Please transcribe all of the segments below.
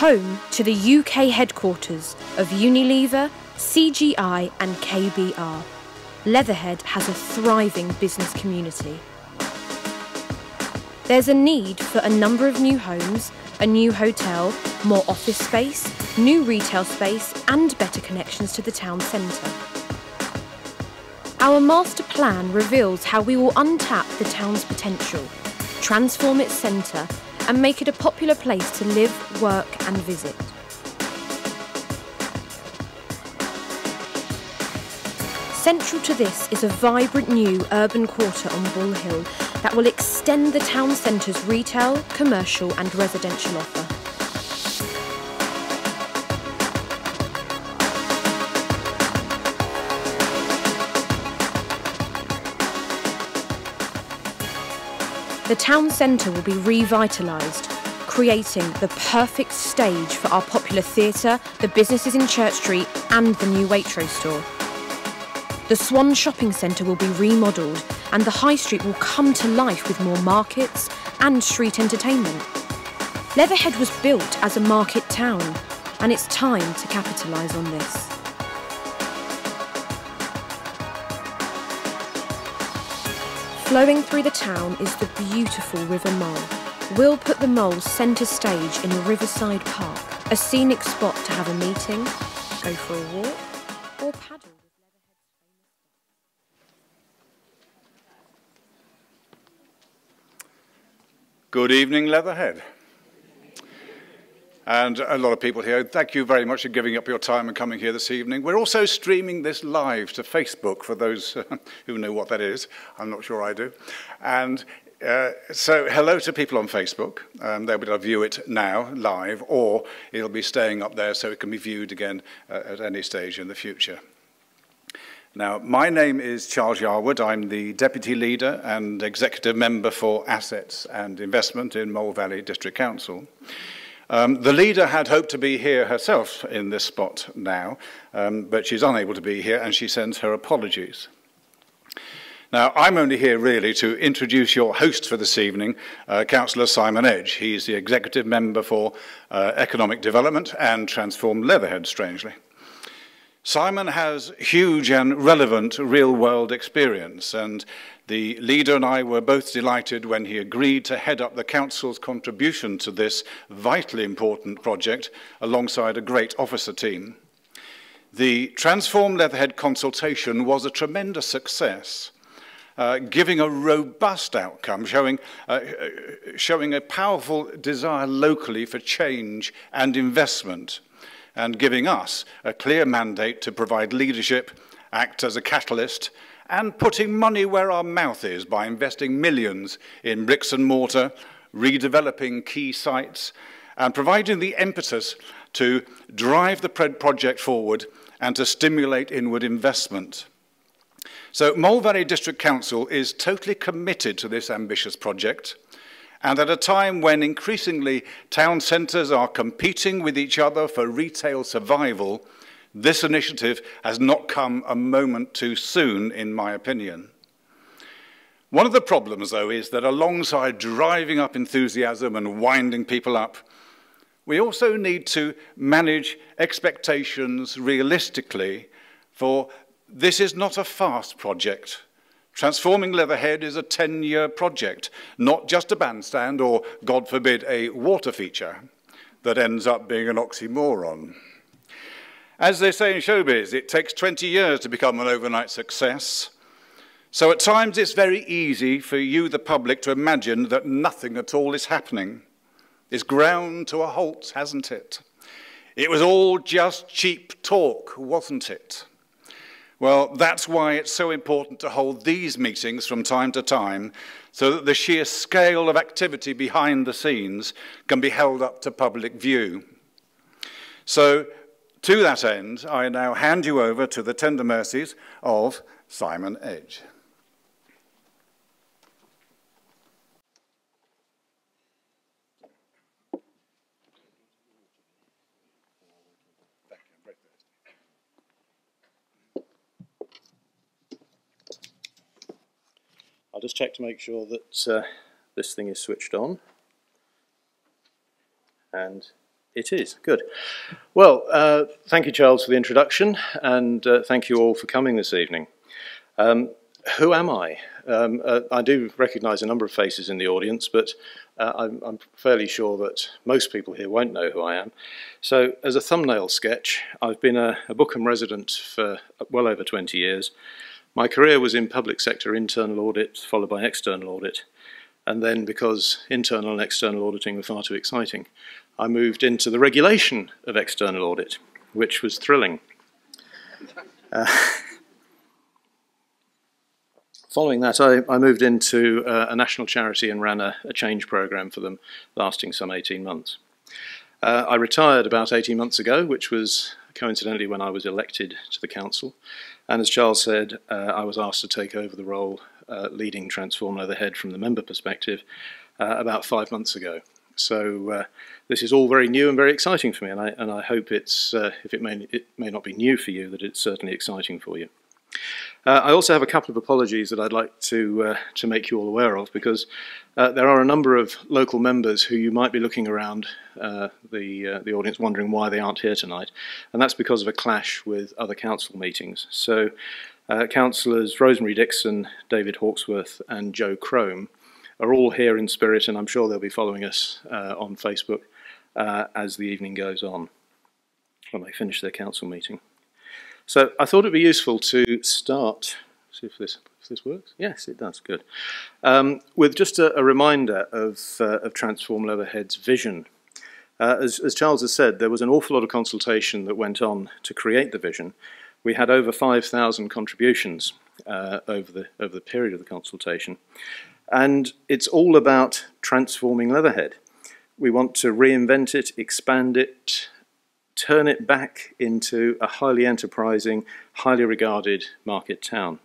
Home to the UK headquarters of Unilever, CGI and KBR, Leatherhead has a thriving business community. There's a need for a number of new homes, a new hotel, more office space, new retail space and better connections to the town centre. Our master plan reveals how we will untap the town's potential, transform its centre and make it a popular place to live, work and visit. Central to this is a vibrant new urban quarter on Bull Hill that will extend the town centre's retail, commercial and residential offer. The town centre will be revitalised, creating the perfect stage for our popular theatre, the businesses in Church Street and the new Waitrose store. The Swan shopping centre will be remodelled and the high street will come to life with more markets and street entertainment. Leatherhead was built as a market town and it's time to capitalise on this. Flowing through the town is the beautiful River Mole. We'll put the Mole centre stage in the Riverside Park, a scenic spot to have a meeting, go for a walk or paddle. Good evening, Leatherhead. And a lot of people here, thank you very much for giving up your time and coming here this evening. We're also streaming this live to Facebook for those who know what that is. I'm not sure I do. And so hello to people on Facebook. They'll be able to view it now, live, or it'll be staying up there so it can be viewed again at any stage in the future. Now, my name is Charles Yarwood. I'm the Deputy Leader and Executive Member for Assets and Investment in Mole Valley District Council. The leader had hoped to be here herself in this spot now, but she's unable to be here and she sends her apologies. Now, I'm only here really to introduce your host for this evening, Councillor Simon Edge. He's the Executive Member for Economic Development and Transform Leatherhead, strangely. Simon has huge and relevant real-world experience, and the leader and I were both delighted when he agreed to head up the council's contribution to this vitally important project alongside a great officer team. The Transform Leatherhead consultation was a tremendous success, giving a robust outcome, showing a powerful desire locally for change and investment, and giving us a clear mandate to provide leadership, act as a catalyst, and putting money where our mouth is by investing millions in bricks and mortar, redeveloping key sites, and providing the impetus to drive the project forward and to stimulate inward investment. So Mole Valley District Council is totally committed to this ambitious project, and at a time when increasingly town centres are competing with each other for retail survival, this initiative has not come a moment too soon, in my opinion. One of the problems, though, is that alongside driving up enthusiasm and winding people up, we also need to manage expectations realistically, for this is not a fast project. Transforming Leatherhead is a 10-year project, not just a bandstand or, God forbid, a water feature that ends up being an oxymoron. As they say in showbiz, it takes 20 years to become an overnight success. So at times it's very easy for you, the public, to imagine that nothing at all is happening. It's ground to a halt, hasn't it? It was all just cheap talk, wasn't it? Well, that's why it's so important to hold these meetings from time to time, so that the sheer scale of activity behind the scenes can be held up to public view. So, to that end, I now hand you over to the tender mercies of Simon Edge. I'll just check to make sure that this thing is switched on and It is, good. Well, thank you, Charles, for the introduction, and thank you all for coming this evening. Who am I? I do recognise a number of faces in the audience, but I'm fairly sure that most people here won't know who I am. So, as a thumbnail sketch, I've been a Bookham resident for well over 20 years. My career was in public sector internal audit, followed by external audit. And then, because internal and external auditing were far too exciting, I moved into the regulation of external audit, which was thrilling. Following that, I moved into a national charity and ran a change programme for them, lasting some 18 months. I retired about 18 months ago, which was coincidentally when I was elected to the council. And as Charles said, I was asked to take over the role leading Transform Leatherhead from the member perspective about 5 months ago. So this is all very new and very exciting for me, and I hope it's, if it may not be new for you, that it's certainly exciting for you. I also have a couple of apologies that I'd like to make you all aware of, because there are a number of local members who you might be looking around the audience wondering why they aren't here tonight, and that's because of a clash with other council meetings. So councillors Rosemary Dixon, David Hawksworth and Joe Crome are all here in spirit, and I'm sure they'll be following us on Facebook as the evening goes on when they finish their council meeting. So I thought it'd be useful to start, see if this works. Yes, it does, good. With just a reminder of Transform Leatherhead's vision. As Charles has said, there was an awful lot of consultation that went on to create the vision. We had over 5,000 contributions over the period of the consultation. And it's all about transforming Leatherhead. We want to reinvent it, expand it, turn it back into a highly enterprising, highly regarded market town.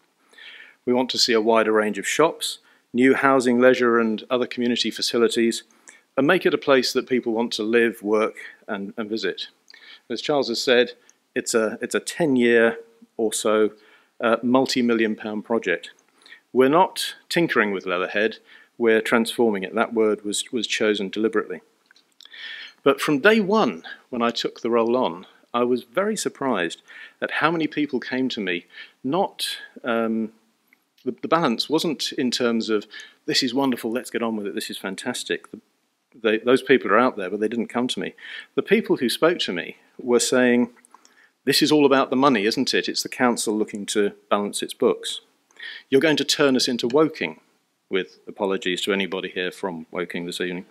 We want to see a wider range of shops, new housing, leisure and other community facilities, and make it a place that people want to live, work and visit. As Charles has said, it's a 10-year or so multi-million-pound project. We're not tinkering with Leatherhead, we're transforming it. That word was chosen deliberately. But from day one, when I took the role on, I was very surprised at how many people came to me. Not the balance wasn't in terms of, this is wonderful, let's get on with it, this is fantastic. Those people are out there, but they didn't come to me. The people who spoke to me were saying, this is all about the money, isn't it? It's the council looking to balance its books. You're going to turn us into Woking, with apologies to anybody here from Woking this evening.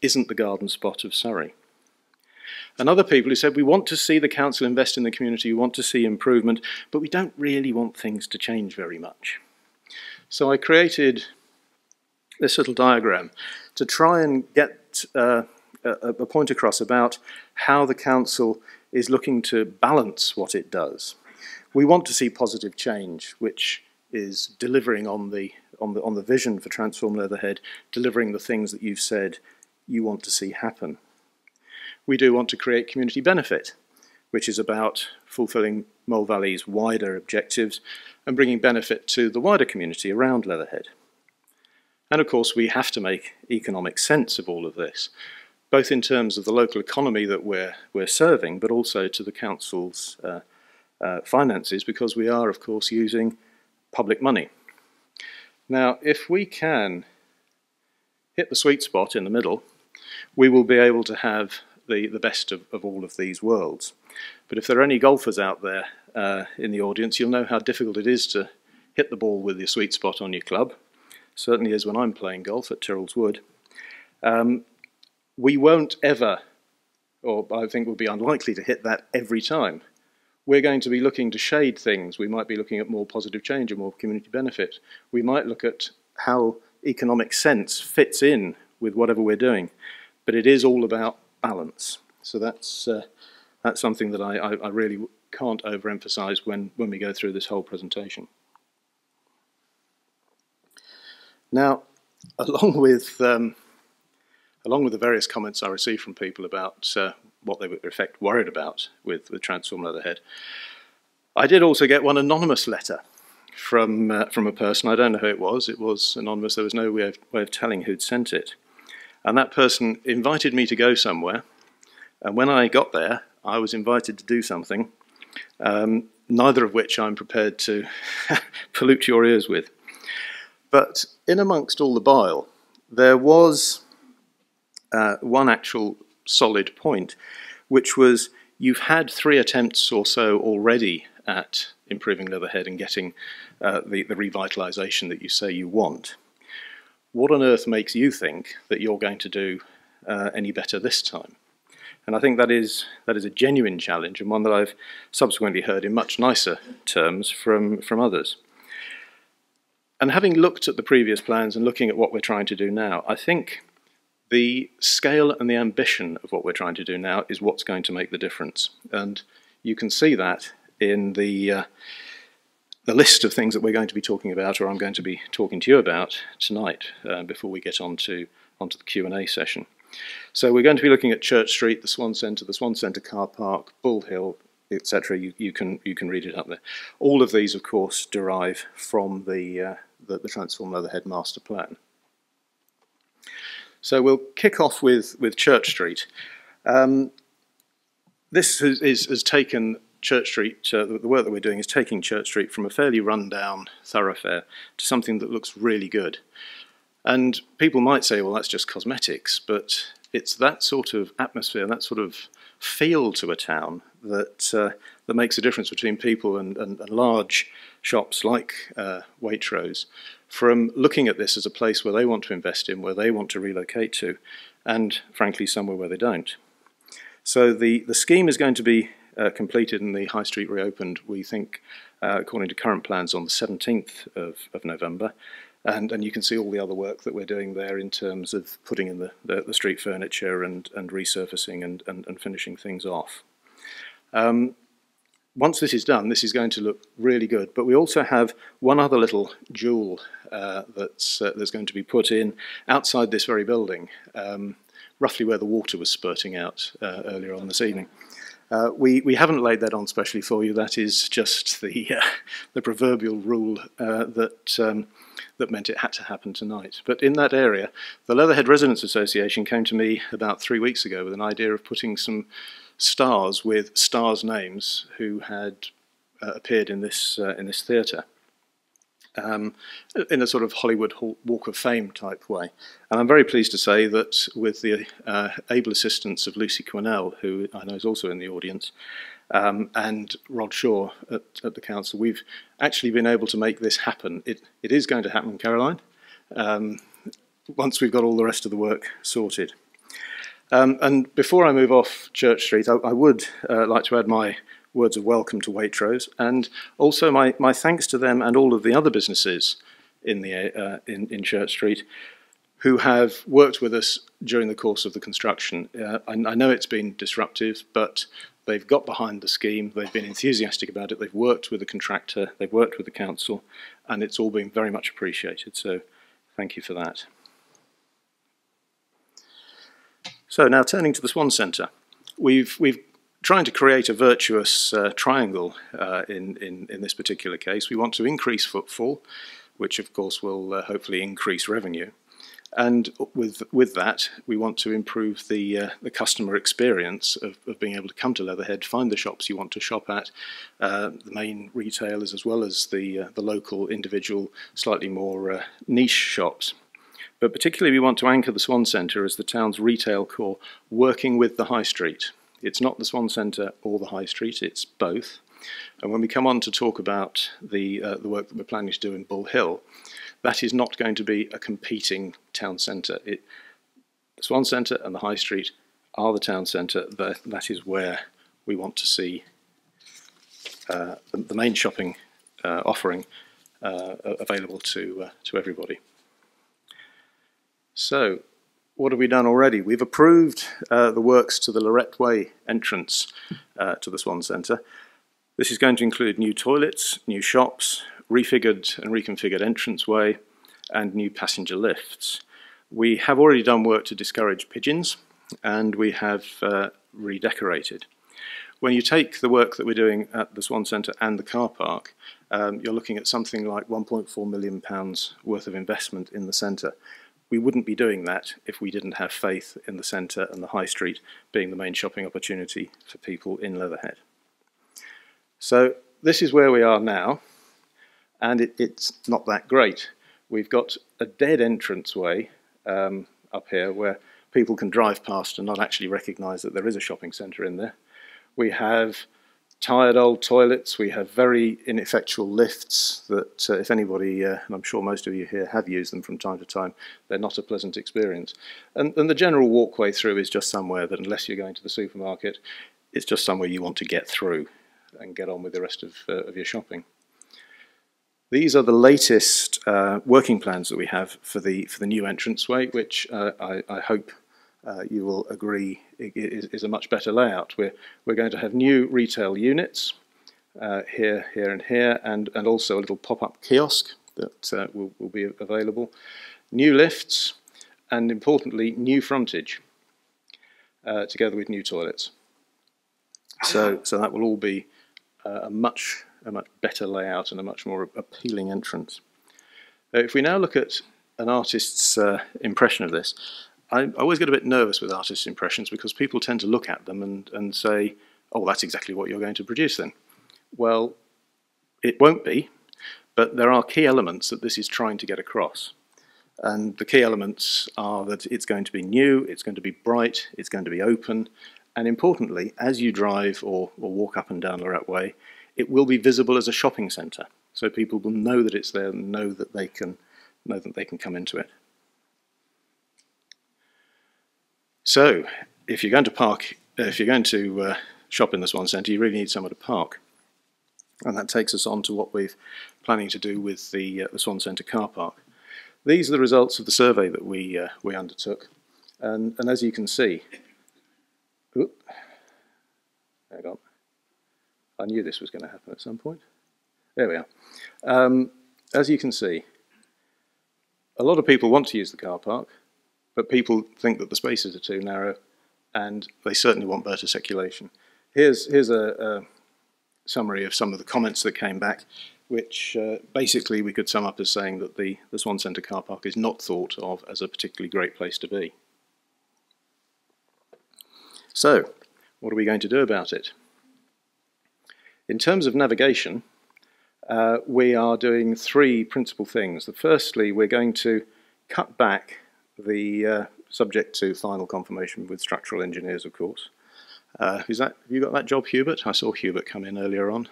Isn't the garden spot of Surrey. And other people who said, we want to see the council invest in the community, we want to see improvement, but we don't really want things to change very much. So I created this little diagram to try and get a point across about how the council is looking to balance what it does. We want to see positive change, which is delivering on the vision for Transform Leatherhead, delivering the things that you've said you want to see happen. We do want to create community benefit, which is about fulfilling Mole Valley's wider objectives and bringing benefit to the wider community around Leatherhead. And of course we have to make economic sense of all of this, both in terms of the local economy that we're serving, but also to the council's finances, because we are of course using public money. Now if we can hit the sweet spot in the middle, we will be able to have the best of all of these worlds. But if there are any golfers out there in the audience, you'll know how difficult it is to hit the ball with your sweet spot on your club. Certainly is when I'm playing golf at Tyrrell's Wood. We won't ever, or I think we'll be unlikely to hit that every time. We're going to be looking to shade things. We might be looking at more positive change and more community benefit. We might look at how economic sense fits in with whatever we're doing, but it is all about balance. So that's something that I really can't overemphasize when we go through this whole presentation. Now, along with the various comments I received from people about what they were in effect worried about with Transform Leatherhead, I did also get one anonymous letter from a person. I don't know who it was. It was anonymous. There was no way of telling who'd sent it. And that person invited me to go somewhere And when I got there, I was invited to do something, neither of which I'm prepared to pollute your ears with. But in amongst all the bile, there was one actual solid point, which was you've had 3 attempts or so already at improving Leatherhead and getting the revitalisation that you say you want. What on earth makes you think that you're going to do any better this time? And I think that is a genuine challenge, and one that I've subsequently heard in much nicer terms from others. And having looked at the previous plans and looking at what we're trying to do now, I think the scale and the ambition of what we're trying to do now is what's going to make the difference. And you can see that in the list of things that we're going to be talking about, or I'm going to be talking to you about tonight, before we get onto the Q&A session. So we're going to be looking at Church Street, the Swan Centre car park, Bull Hill, etc. You can read it up there. All of these, of course, derive from the Transform Leatherhead master plan. So we'll kick off with Church Street. This has taken Church Street, the work that we're doing is taking Church Street from a fairly run-down thoroughfare to something that looks really good. And people might say, well, that's just cosmetics, but it's that sort of atmosphere, that sort of feel to a town that makes a difference between people and large shops like Waitrose, from looking at this as a place where they want to invest in, where they want to relocate to, and frankly somewhere where they don't. So the scheme is going to be completed and the High Street reopened, we think, according to current plans, on the 17th of November. And you can see all the other work that we're doing there in terms of putting in the street furniture and resurfacing and finishing things off. Once this is done, this is going to look really good. But we also have one other little jewel that's going to be put in outside this very building, roughly where the water was spurting out earlier on this evening. We haven't laid that on specially for you. That is just the proverbial rule that meant it had to happen tonight. But in that area, the Leatherhead Residents Association came to me about 3 weeks ago with an idea of putting some stars with stars' names who had appeared in this theatre, in a sort of Hollywood Walk of Fame type way. And I'm very pleased to say that with the able assistance of Lucy Quinnell, who I know is also in the audience, and Rod Shaw at the council, we've actually been able to make this happen. It is going to happen, Caroline, once we've got all the rest of the work sorted. And before I move off Church Street, I would like to add my words of welcome to Waitrose, and also my thanks to them and all of the other businesses in Church Street who have worked with us during the course of the construction. I know it's been disruptive, but they've got behind the scheme, they've been enthusiastic about it, they've worked with the contractor, they've worked with the council, and it's all been very much appreciated, so thank you for that. So now turning to the Swan Centre, we've trying to create a virtuous triangle in this particular case. We want to increase footfall, which of course will hopefully increase revenue. And with that, we want to improve the customer experience of being able to come to Leatherhead, find the shops you want to shop at, the main retailers, as well as the local, individual, slightly more niche shops. But particularly we want to anchor the Swan Centre as the town's retail core, working with the High Street. It's not the Swan Centre or the High Street, it's both. And when we come on to talk about the work that we're planning to do in Bull Hill, that is not going to be a competing town centre. The Swan Centre and the High Street are the town centre. That is where we want to see the main shopping offering available to everybody. So, what have we done already? We've approved the works to the Leatherhead Way entrance to the Swan Centre. This is going to include new toilets, new shops, refigured and reconfigured entranceway, and new passenger lifts. We have already done work to discourage pigeons, and we have redecorated. When you take the work that we're doing at the Swan Centre and the car park, you're looking at something like £1.4 million worth of investment in the centre. we wouldn't be doing that if we didn't have faith in the centre and the high street being the main shopping opportunity for people in Leatherhead. So this is where we are now, and it's not that great. We've got a dead entranceway up here where people can drive past and not actually recognise that there is a shopping centre in there. We have tired old toilets, we have very ineffectual lifts that if anybody, and I'm sure most of you here have used them from time to time, they're not a pleasant experience. And the general walkway through is just somewhere that, unless you're going to the supermarket, it's just somewhere you want to get through and get on with the rest of your shopping. These are the latest working plans that we have for the new entranceway, which I hope you will agree is a much better layout. We're going to have new retail units here, here and here, and also a little pop-up kiosk that will be available. New lifts, and importantly, new frontage, together with new toilets. So that will all be a much better layout and a much more appealing entrance. If we now look at an artist's impression of this, I always get a bit nervous with artists' impressions because people tend to look at them and say, oh, that's exactly what you're going to produce then. Well, it won't be, but there are key elements that this is trying to get across. And the key elements are that it's going to be new, it's going to be bright, it's going to be open, and importantly, as you drive or walk up and down the way, it will be visible as a shopping centre. So people will know that it's there and know that they can come into it. So, if you're going to shop in the Swan Centre, you really need somewhere to park, and that takes us on to what we're planning to do with the Swan Centre car park. These are the results of the survey that we undertook, and as you can see, hang on, I knew this was going to happen at some point. There we are. As you can see, a lot of people want to use the car park, but people think that the spaces are too narrow, and they certainly want better circulation. Here's a summary of some of the comments that came back, which basically we could sum up as saying that the Swan Centre car park is not thought of as a particularly great place to be. So, what are we going to do about it? In terms of navigation, we are doing three principal things. Firstly, we're going to cut back the subject to final confirmation with structural engineers, of course. Who's that? Have you got that job, Hubert? I saw Hubert come in earlier on.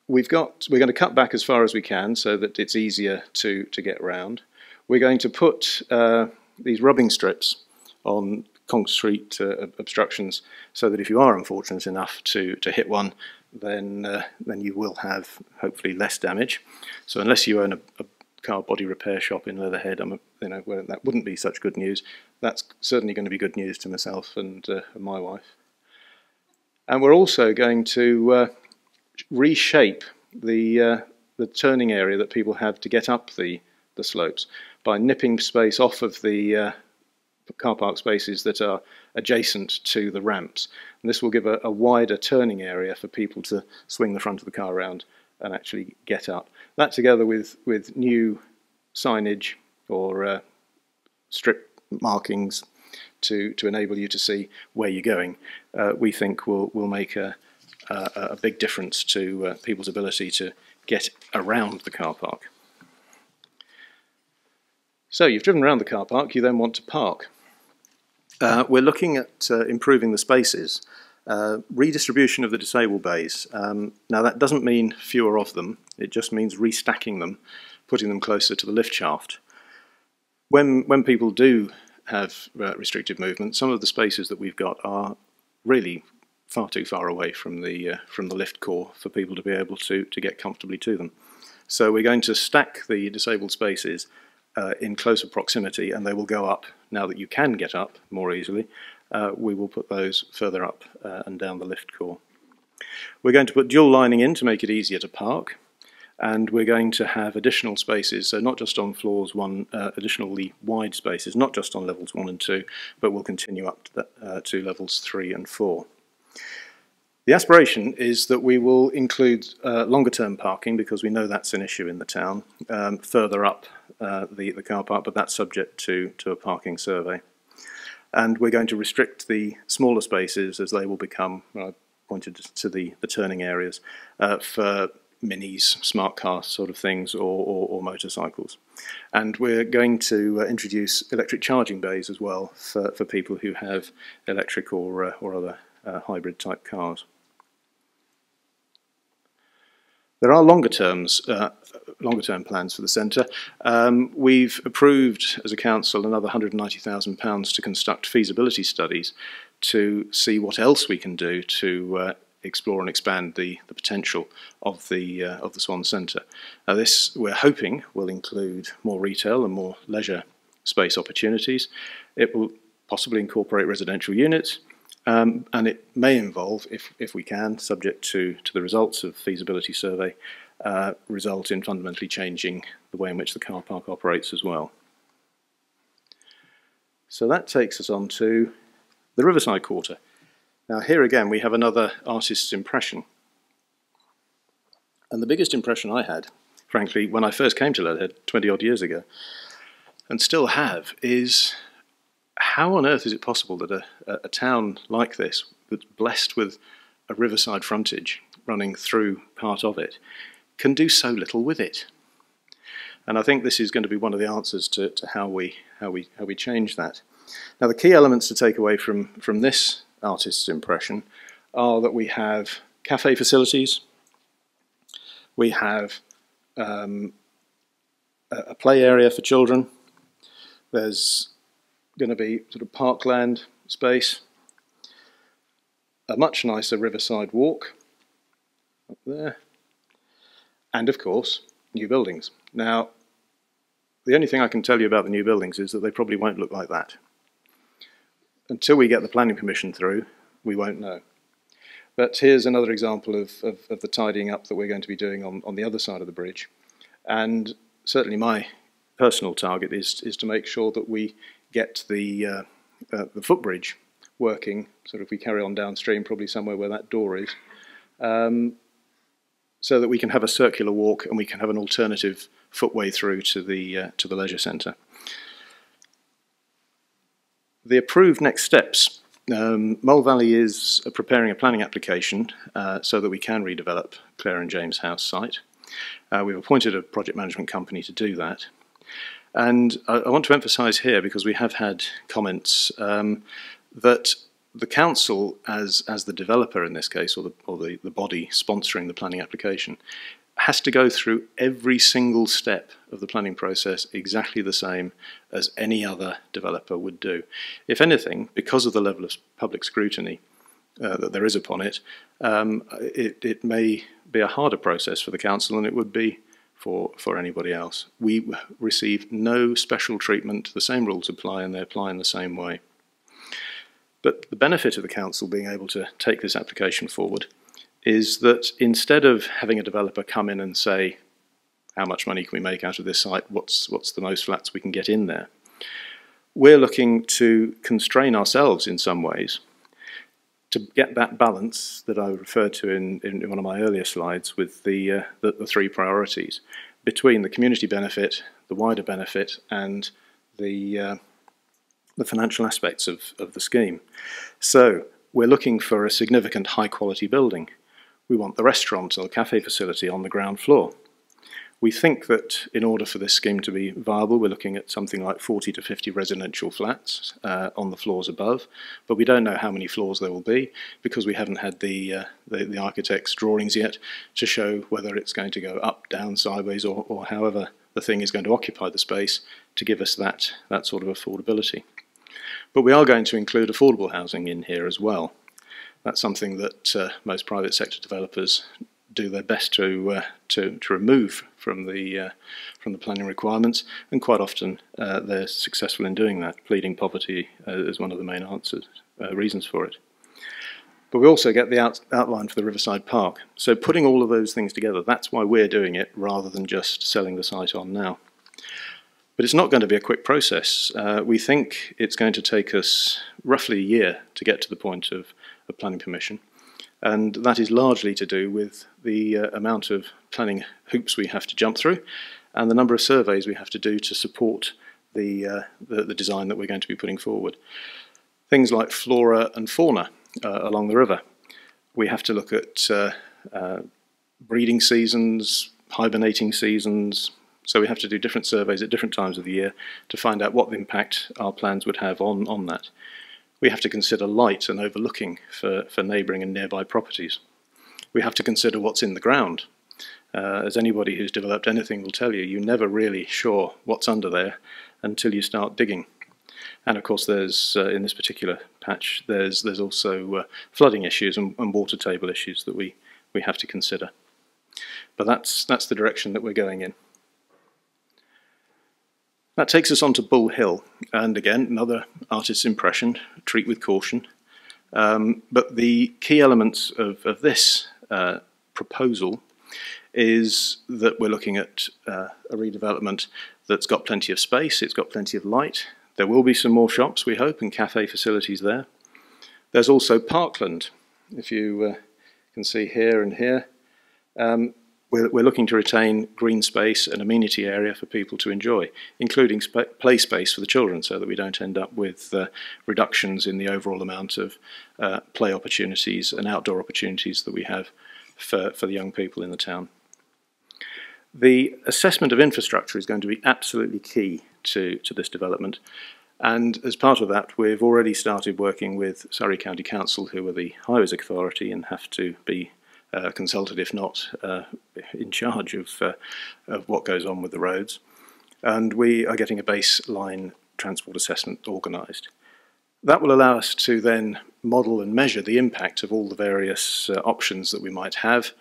We're going to cut back as far as we can so that it's easier to get around. We're going to put these rubbing strips on concrete obstructions so that if you are unfortunate enough to hit one, then you will have hopefully less damage. So unless you own a car body repair shop in Leatherhead, where that wouldn't be such good news, that's certainly going to be good news to myself and my wife. And we're also going to reshape the turning area that people have to get up the slopes by nipping space off of the car park spaces that are adjacent to the ramps. And this will give a wider turning area for people to swing the front of the car around and actually get up. That, together with new signage or strip markings to enable you to see where you're going, we think will make a big difference to people's ability to get around the car park. So you've driven around the car park, you then want to park. We're looking at improving the spaces. Redistribution of the disabled bays. Now that doesn't mean fewer of them, it just means restacking them, putting them closer to the lift shaft. When people do have restricted movement, some of the spaces that we've got are really far too far away from the lift core for people to be able to get comfortably to them. So we're going to stack the disabled spaces in closer proximity, and they will go up. Now that you can get up more easily, we will put those further up and down the lift core. We're going to put dual lining in to make it easier to park, and we're going to have additional spaces, so not just on floors 1, additionally wide spaces, not just on levels 1 and 2, but we'll continue up to levels 3 and 4. The aspiration is that we will include longer term parking, because we know that's an issue in the town, further up the car park, but that's subject to a parking survey. And we're going to restrict the smaller spaces as they will become, I pointed to the turning areas, for minis, smart car sort of things, or motorcycles. And we're going to introduce electric charging bays as well for people who have electric or other hybrid type cars. There are longer term plans for the centre. We've approved as a council another £190,000 to construct feasibility studies to see what else we can do to explore and expand the potential of the Swan Centre. Now this, we're hoping, will include more retail and more leisure space opportunities. It will possibly incorporate residential units, and it may involve, if we can, subject to the results of feasibility survey, result in fundamentally changing the way in which the car park operates as well. So that takes us on to the Riverside Quarter. Now here again we have another artist's impression. And the biggest impression I had, frankly, when I first came to Leatherhead 20 odd years ago, and still have, is how on earth is it possible that a town like this, that's blessed with a riverside frontage running through part of it, can do so little with it? And I think this is going to be one of the answers to how we change that. Now the key elements to take away from this artist's impression are that we have cafe facilities, we have a play area for children, there's going to be sort of parkland space, a much nicer riverside walk up there, and of course new buildings. Now the only thing I can tell you about the new buildings is that they probably won't look like that. Until we get the planning permission through, we won't know. But here's another example of the tidying up that we're going to be doing on the other side of the bridge. And certainly my personal target is to make sure that we get the footbridge working, sort of if we carry on downstream, probably somewhere where that door is, so that we can have a circular walk and we can have an alternative footway through to the leisure centre. The approved next steps. Mole Valley is preparing a planning application so that we can redevelop Clare and James House site. We've appointed a project management company to do that. And I want to emphasise here, because we have had comments, that the council, as the developer in this case, or the body sponsoring the planning application, has to go through every single step of the planning process exactly the same as any other developer would do. If anything, because of the level of public scrutiny that there is upon it, it may be a harder process for the council than it would be for anybody else. We receive no special treatment. The same rules apply, and they apply in the same way. But the benefit of the council being able to take this application forward is that instead of having a developer come in and say, how much money can we make out of this site, what's the most flats we can get in there, we're looking to constrain ourselves in some ways to get that balance that I referred to in one of my earlier slides with the three priorities between the community benefit, the wider benefit, and the financial aspects of the scheme. So we're looking for a significant high quality building. We want the restaurant or the cafe facility on the ground floor. We think that in order for this scheme to be viable, we're looking at something like 40 to 50 residential flats on the floors above, but we don't know how many floors there will be because we haven't had the architect's drawings yet to show whether it's going to go up, down, sideways, or however the thing is going to occupy the space to give us that sort of affordability. But we are going to include affordable housing in here as well. That's something that most private sector developers do their best to remove from the planning requirements, and quite often they're successful in doing that, pleading poverty as one of the main reasons for it. But we also get the outline for the Riverside Park. So putting all of those things together, that's why we're doing it rather than just selling the site on now. But it's not going to be a quick process. We think it's going to take us roughly a year to get to the point of planning permission. And that is largely to do with the amount of planning hoops we have to jump through and the number of surveys we have to do to support the design that we're going to be putting forward. Things like flora and fauna along the river. We have to look at breeding seasons, hibernating seasons, so we have to do different surveys at different times of the year to find out what impact our plans would have on that. We have to consider light and overlooking for neighbouring and nearby properties. We have to consider what's in the ground. As anybody who's developed anything will tell you, you're never really sure what's under there until you start digging. And of course there's, in this particular patch, there's also flooding issues and water table issues that we have to consider. But that's the direction that we're going in. That takes us on to Bull Hill, and again, another artist's impression, treat with caution. But the key elements of this proposal is that we're looking at a redevelopment that's got plenty of space, it's got plenty of light. There will be some more shops, we hope, and cafe facilities there. There's also parkland, if you can see here and here. We're looking to retain green space and amenity area for people to enjoy, including play space for the children, so that we don't end up with reductions in the overall amount of play opportunities and outdoor opportunities that we have for the young people in the town. The assessment of infrastructure is going to be absolutely key to this development, and as part of that we've already started working with Surrey County Council, who are the highways authority and have to be consulted, if not in charge of what goes on with the roads. And we are getting a baseline transport assessment organised. That will allow us to then model and measure the impact of all the various options that we might have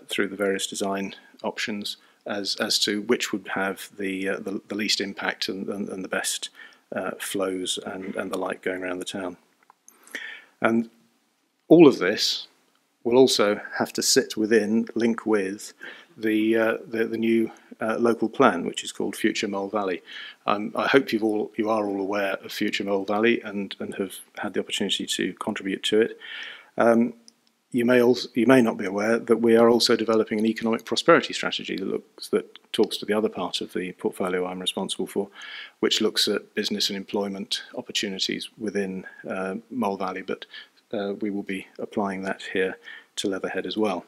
through the various design options as to which would have the least impact and the best flows and the like going around the town. And all of this will also have to sit within, link with the new local plan, which is called Future Mole Valley. I hope you are all aware of Future Mole Valley and have had the opportunity to contribute to it. You may not be aware that we are also developing an economic prosperity strategy that talks to the other part of the portfolio I'm responsible for, which looks at business and employment opportunities within Mole Valley, but we will be applying that here to Leatherhead as well.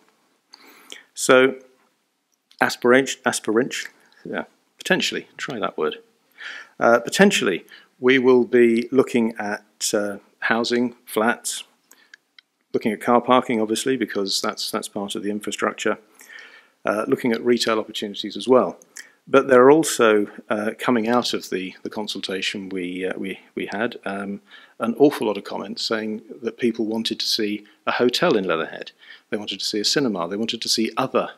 So, potentially, try that word. Potentially, we will be looking at housing, flats, looking at car parking, obviously, because that's part of the infrastructure, looking at retail opportunities as well. But there are also, coming out of the consultation we had, an awful lot of comments saying that people wanted to see a hotel in Leatherhead, they wanted to see a cinema, they wanted to see other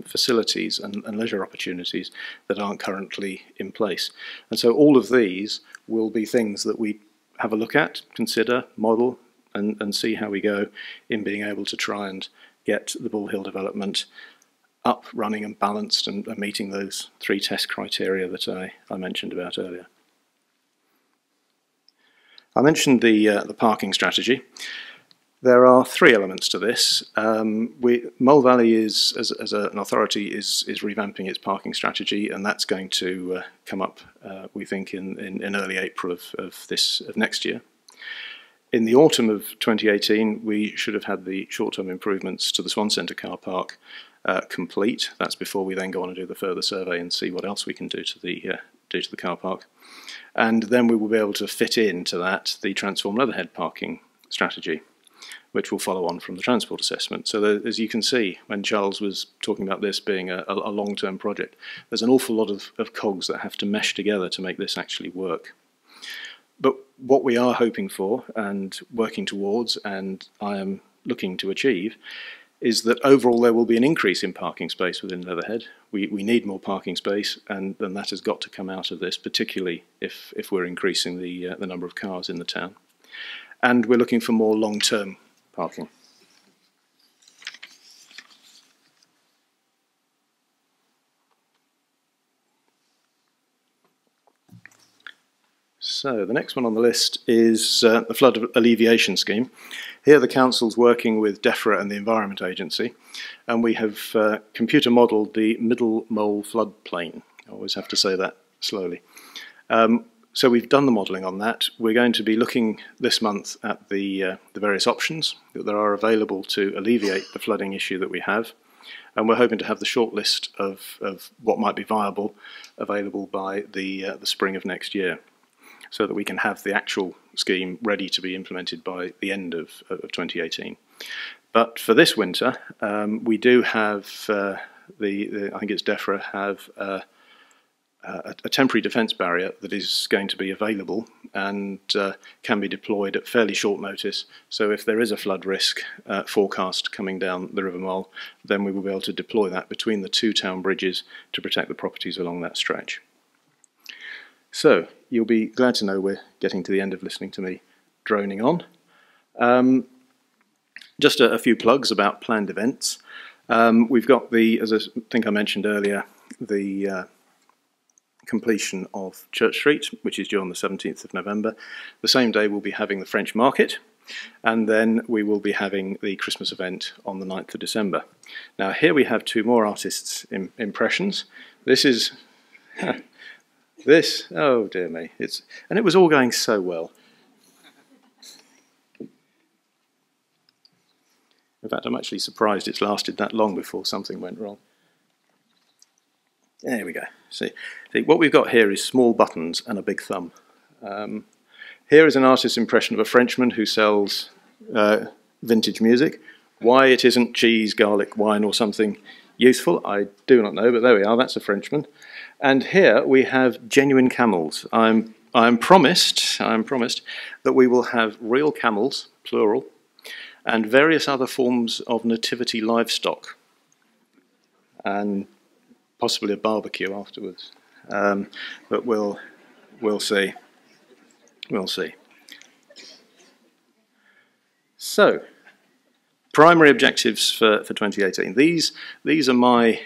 facilities and leisure opportunities that aren't currently in place. And so all of these will be things that we have a look at, consider, model, and see how we go in being able to try and get the Bull Hill development up, running and balanced and meeting those 3 test criteria that I mentioned about earlier. I mentioned the parking strategy. There are 3 elements to this. Mole Valley is, as an authority, is revamping its parking strategy, and that's going to come up, we think, in early April of next year. In the autumn of 2018, we should have had the short-term improvements to the Swan Center car park complete. That's before we then go on and do the further survey and see what else we can do to the car park. And then we will be able to fit into that the Transform Leatherhead parking strategy, which will follow on from the transport assessment. So as you can see, when Charles was talking about this being a long-term project, there's an awful lot of cogs that have to mesh together to make this actually work. But what we are hoping for and working towards, and I am looking to achieve, is that overall there will be an increase in parking space within Leatherhead. We need more parking space, and then that has got to come out of this, particularly if we're increasing the number of cars in the town. And we're looking for more long-term parking. So the next one on the list is the flood alleviation scheme. Here the council's working with DEFRA and the Environment Agency, and we have computer modelled the Middle Mole floodplain. I always have to say that slowly. So we've done the modelling on that. We're going to be looking this month at the various options that there are available to alleviate the flooding issue that we have. And we're hoping to have the short list of what might be viable available by the spring of next year, so that we can have the actual scheme ready to be implemented by the end of 2018. But for this winter, we do have, I think it's DEFRA, have a temporary defence barrier that is going to be available and can be deployed at fairly short notice. So if there is a flood risk forecast coming down the River Mole, then we will be able to deploy that between the two town bridges to protect the properties along that stretch. So you'll be glad to know we're getting to the end of listening to me droning on. Just a few plugs about planned events. We've got as I think I mentioned earlier, the completion of Church Street, which is due on the 17th of November. The same day we'll be having the French Market, and then we will be having the Christmas event on the 9th of December. Now here we have two more artists' impressions. This is, this, oh dear me, and it was all going so well. In fact, I'm actually surprised it's lasted that long before something went wrong. There we go. See, what we've got here is small buttons and a big thumb. Here is an artist's impression of a Frenchman who sells vintage music. Why it isn't cheese, garlic, wine or something useful, I do not know, but there we are, that's a Frenchman. And here we have genuine camels. I'm promised that we will have real camels, plural, and various other forms of nativity livestock, and possibly a barbecue afterwards. But we'll see. We'll see. So, primary objectives for 2018. These are my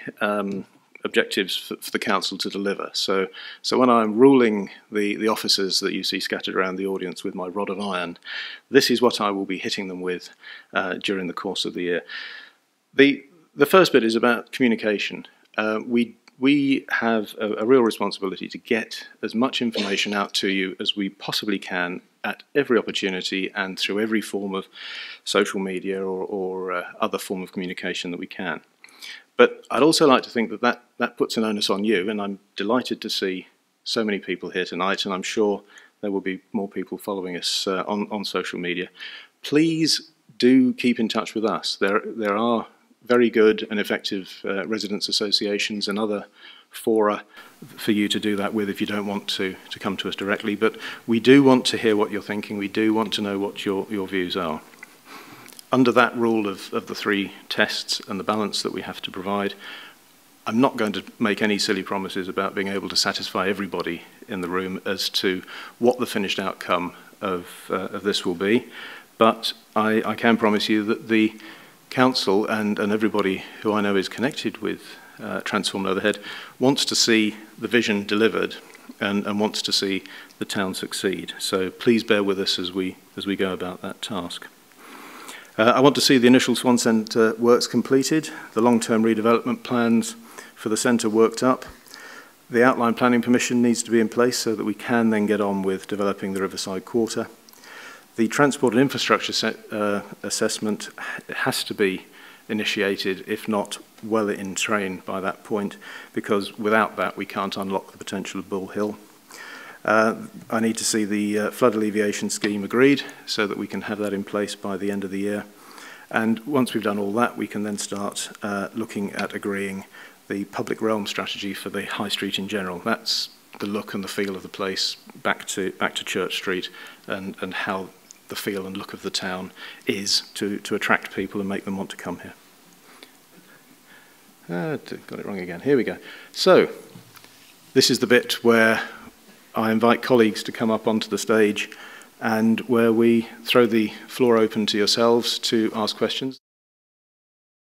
objectives for the council to deliver. So when I'm ruling the officers that you see scattered around the audience with my rod of iron, this is what I will be hitting them with during the course of the year. The first bit is about communication. We have a real responsibility to get as much information out to you as we possibly can at every opportunity and through every form of social media or other form of communication that we can. But I'd also like to think that puts an onus on you, and I'm delighted to see so many people here tonight, and I'm sure there will be more people following us on social media. Please do keep in touch with us. There are very good and effective residents' associations and other fora for you to do that with if you don't want to come to us directly. But we do want to hear what you're thinking. We do want to know what your views are. Under that rule of the three tests and the balance that we have to provide, I'm not going to make any silly promises about being able to satisfy everybody in the room as to what the finished outcome of this will be. But I can promise you that the Council and everybody who I know is connected with Transform Leatherhead wants to see the vision delivered and wants to see the town succeed. So please bear with us as we go about that task. I want to see the initial Swan Centre works completed, the long-term redevelopment plans for the centre worked up. The outline planning permission needs to be in place so that we can then get on with developing the Riverside Quarter. The transport and infrastructure assessment has to be initiated, if not well in train by that point, because without that we can't unlock the potential of Bull Hill. I need to see the flood alleviation scheme agreed so that we can have that in place by the end of the year. And once we've done all that, we can then start looking at agreeing the public realm strategy for the High Street in general. That's the look and the feel of the place back to Church Street and how the feel and look of the town is to attract people and make them want to come here. Got it wrong again. Here we go. So this is the bit where I invite colleagues to come up onto the stage and where we throw the floor open to yourselves to ask questions.